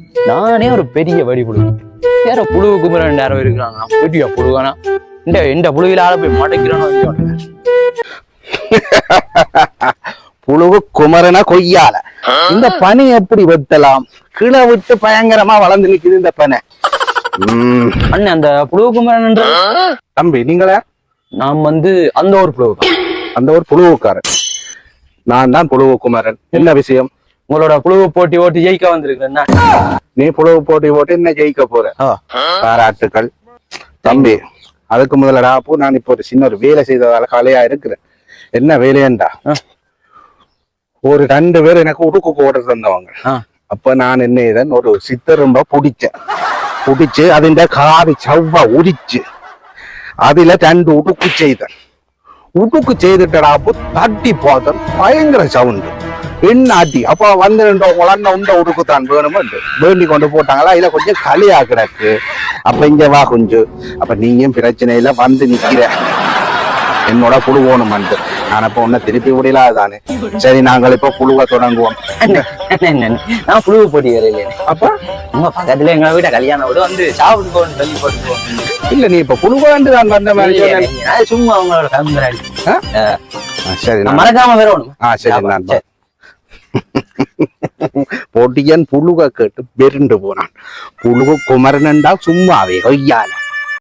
நானே ஒரு பெரிய வெடி புழு வேற புழு குமரன் யாரோ இருக்கிறாங்க பெரிய புழுவானா இந்த புழுவில ஆள போய் மாட்டேங்கிறோன்னு புழுவு குமரனா கொய்யால இந்த பனை எப்படி வெட்டலாம் கீழே விட்டு பயங்கரமா வளர்ந்து நிக்குது இந்த பனை. அண்ணன் அந்த புழு குமரன் தம்பி நீங்களா? நாம் அந்த ஒரு புழு அந்த ஒரு புழுவுக்காரன். நான் தான் புழுவு குமரன். என்ன விஷயம்? உங்களோட புழுவு போட்டி ஓட்டி ஜெயிக்க வந்திருக்கேன். நீ புழுவு போட்டி போட்டு என்ன ஜெயிக்க போற? பாராட்டுக்கள் தம்பி. அதுக்கு முதலடா அப்போ நான் இப்போ ஒரு சின்ன ஒரு வேலை செய்ததால காலையா இருக்கிறேன். என்ன வேலையண்டா, ஒரு 2 பேர் எனக்கு உடுக்கு போட தந்தவங்க. அப்ப நான் என்ன இதன் ஒரு சித்தரும்ப புடிச்சு அதிண்ட காவி சவ்வா உரிச்சு அதுல 2 உடுக்கு செய்தேன். உடுக்கு செய்துட்டடா அப்போ தட்டி போதன் பயங்கர சவுண்டு என்ன ஆட்டி. அப்ப உந்த உடுக்கு தான் வேணுமா வேண்டி கொண்டு போட்டாங்களா. இதுல கொஞ்சம் களியா கிடக்கு. அப்ப இங்க வா கொஞ்சம். அப்ப நீயும் பிரச்சனையில நிக்கிற என்னோட புழு வேணும்ட்டு. நான் அப்ப உன்ன திருப்பி விடலாதானே. சரி நாங்கள் இப்ப புழுவை தொடங்குவோம். நான் புழுவு போட்டி வரையில அப்ப உங்க பக்கத்துல எங்க வீட்ட கல்யாணம் விட சாப்பிட்டு சொல்லி போட்டுருவோம். இல்ல நீ இப்ப புழுவை நான் வந்த மாதிரி சும்மா அவங்களோட கலந்துராடி. சரி மறக்காம வேற ஒண்ணு. சரி நான் போட்டியன் புழுவை கேட்டு பெருண்டு போனான். புழுவு குமரனண்டா சும்மாவே கொய்யால